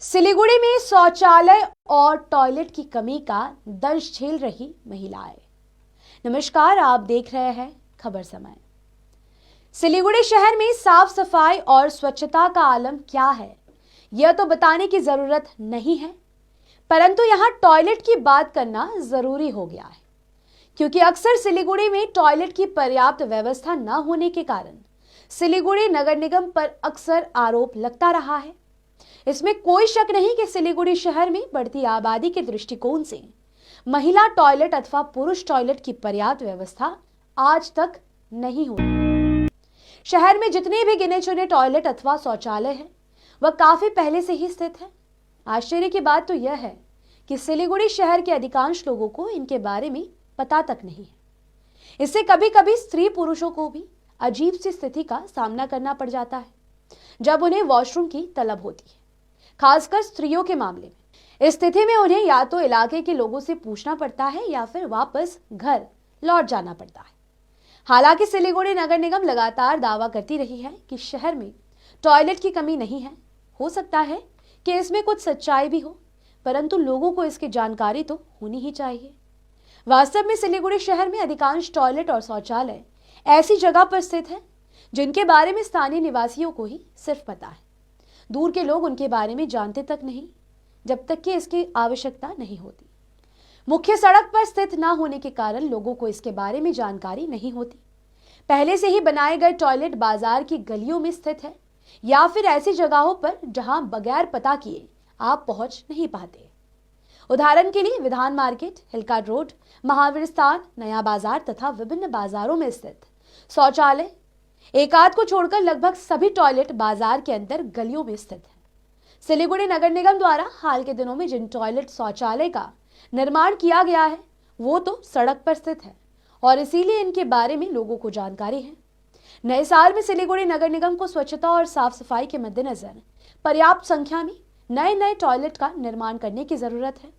सिलीगुड़ी में शौचालय और टॉयलेट की कमी का दंश झेल रही महिलाएं। नमस्कार, आप देख रहे हैं खबर समय। सिलीगुड़ी शहर में साफ सफाई और स्वच्छता का आलम क्या है, यह तो बताने की जरूरत नहीं है, परंतु यहां टॉयलेट की बात करना जरूरी हो गया है, क्योंकि अक्सर सिलीगुड़ी में टॉयलेट की पर्याप्त व्यवस्था न होने के कारण सिलीगुड़ी नगर निगम पर अक्सर आरोप लगता रहा है। इसमें कोई शक नहीं कि सिलीगुड़ी शहर में बढ़ती आबादी के दृष्टिकोण से महिला टॉयलेट अथवा पुरुष टॉयलेट की पर्याप्त व्यवस्था आज तक नहीं हुई। शहर में जितने भी गिने चुने टॉयलेट अथवा शौचालय हैं, वह काफी पहले से ही स्थित है। आश्चर्य की बात तो यह है कि सिलीगुड़ी शहर के अधिकांश लोगों को इनके बारे में पता तक नहीं है। इससे कभी कभी स्त्री पुरुषों को भी अजीब सी स्थिति का सामना करना पड़ जाता है जब उन्हें वॉशरूम की तलब होती है, खासकर स्त्रियों के मामले में। इस स्थिति में उन्हें या तो इलाके के लोगों से पूछना पड़ता है या फिर वापस घर लौट जाना पड़ता है। हालांकि सिलीगुड़ी नगर निगम लगातार दावा करती रही है कि शहर में टॉयलेट की कमी नहीं है। हो सकता है कि इसमें कुछ सच्चाई भी हो, परंतु लोगों को इसकी जानकारी तो होनी ही चाहिए। वास्तव में सिलीगुड़ी शहर में अधिकांश टॉयलेट और शौचालय ऐसी जगह पर स्थित है जिनके बारे में स्थानीय निवासियों को ही सिर्फ पता है। दूर के लोग उनके बारे में जानते तक नहीं जब तक कि इसकी आवश्यकता नहीं होती। मुख्य सड़क पर स्थित न होने के कारण लोगों को इसके बारे में जानकारी नहीं होती। पहले से ही बनाए गए टॉयलेट बाजार की गलियों में स्थित है या फिर ऐसी जगहों पर जहां बगैर पता किए आप पहुंच नहीं पाते। उदाहरण के लिए विधान मार्केट, हिलका रोड, महावीर स्थान, नया बाजार तथा विभिन्न बाजारों में स्थित शौचालय एक आध को छोड़कर लगभग सभी टॉयलेट बाजार के अंदर गलियों में स्थित है। सिलीगुड़ी नगर निगम द्वारा हाल के दिनों में जिन टॉयलेट शौचालय का निर्माण किया गया है वो तो सड़क पर स्थित है और इसीलिए इनके बारे में लोगों को जानकारी है। नए साल में सिलीगुड़ी नगर निगम को स्वच्छता और साफ सफाई के मद्देनजर पर्याप्त संख्या में नए टॉयलेट का निर्माण करने की जरूरत है,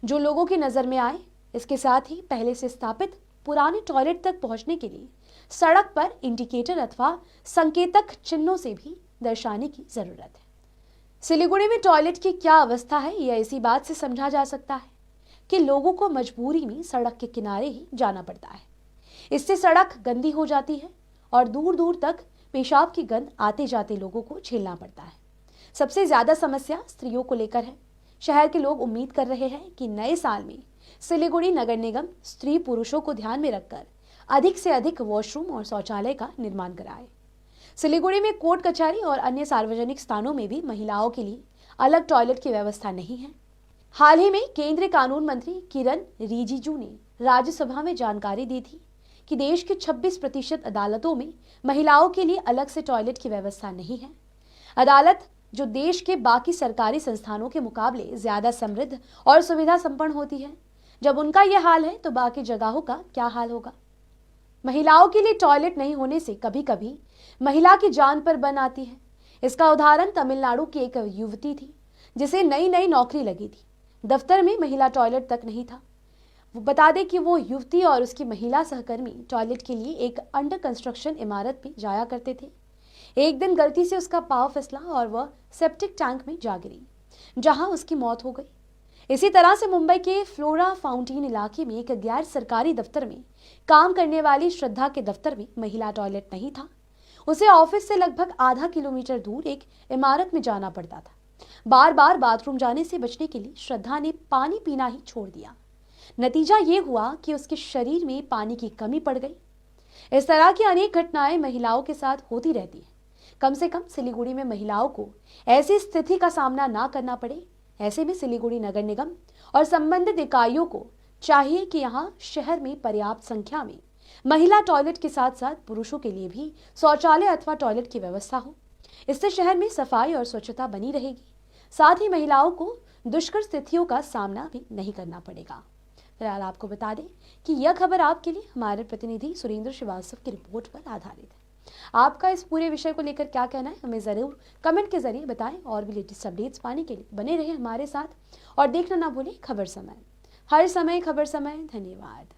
जो लोगों की नजर में आए। इसके साथ ही पहले से स्थापित पुराने टॉयलेट तक पहुंचने के लिए सड़क पर इंडिकेटर अथवा संकेतक चिन्हों से भी दर्शाने की जरूरत है। सिलीगुड़ी में टॉयलेट की क्या अवस्था है, यह इसी बात से समझा जा सकता है कि लोगों को मजबूरी में सड़क के किनारे ही जाना पड़ता है। इससे सड़क गंदी हो जाती है और दूर दूर तक पेशाब की गंध आते जाते लोगों को झेलना पड़ता है। सबसे ज्यादा समस्या स्त्रियों को लेकर है। शहर के लोग उम्मीद कर रहे हैं कि नए साल में सिलीगुड़ी नगर निगम स्त्री पुरुषों को ध्यान में रखकर अधिक से अधिक वॉशरूम और शौचालय का निर्माण कराए। सिलीगुड़ी में कोर्ट कचहरी और अन्य सार्वजनिक स्थानों में भी महिलाओं के लिए अलग टॉयलेट की व्यवस्था नहीं है। हाल ही में केंद्रीय कानून मंत्री किरण रिजिजू ने राज्यसभा में जानकारी दी थी कि देश के 26% अदालतों में महिलाओं के लिए अलग से टॉयलेट की व्यवस्था नहीं है। अदालत, जो देश के बाकी सरकारी संस्थानों के मुकाबले ज्यादा समृद्ध और सुविधा संपन्न होती है, जब उनका यह हाल है तो बाकी जगहों का क्या हाल होगा। महिलाओं के लिए टॉयलेट नहीं होने से कभी कभी महिला की जान पर बन आती है। इसका उदाहरण तमिलनाडु की एक युवती थी जिसे नई नौकरी लगी थी। दफ्तर में महिला टॉयलेट तक नहीं था। वो बता दें कि वो युवती और उसकी महिला सहकर्मी टॉयलेट के लिए एक अंडर कंस्ट्रक्शन इमारत में जाया करते थे। एक दिन गलती से उसका पांव फिसला और वह सेप्टिक टैंक में जा गिरी, जहां उसकी मौत हो गई। इसी तरह से मुंबई के फ्लोरा फाउंटेन इलाके में एक गैर सरकारी दफ्तर में काम करने वाली श्रद्धा के दफ्तर में महिला टॉयलेट नहीं था। उसे ऑफिस से लगभग आधा किलोमीटर दूर एक इमारत में जाना पड़ता था। बार बार बाथरूम जाने से बचने के लिए श्रद्धा ने पानी पीना ही छोड़ दिया। नतीजा ये हुआ कि उसके शरीर में पानी की कमी पड़ गई। इस तरह की अनेक घटनाएं महिलाओं के साथ होती रहती है। कम से कम सिलीगुड़ी में महिलाओं को ऐसी स्थिति का सामना ना करना पड़े। ऐसे में सिलीगुड़ी नगर निगम और संबंधित इकाइयों को चाहिए कि यहां शहर में पर्याप्त संख्या में महिला टॉयलेट के साथ साथ पुरुषों के लिए भी शौचालय अथवा टॉयलेट की व्यवस्था हो। इससे शहर में सफाई और स्वच्छता बनी रहेगी, साथ ही महिलाओं को दुष्कर स्थितियों का सामना भी नहीं करना पड़ेगा। फिलहाल आपको बता दें कि यह खबर आपके लिए हमारे प्रतिनिधि सुरेंद्र श्रीवास्तव की रिपोर्ट पर आधारित है। आपका इस पूरे विषय को लेकर क्या कहना है, हमें जरूर कमेंट के जरिए बताएं और भी लेटेस्ट अपडेट्स पाने के लिए बने रहे हमारे साथ और देखना ना भूलें खबर समय। हर समय खबर समय। धन्यवाद।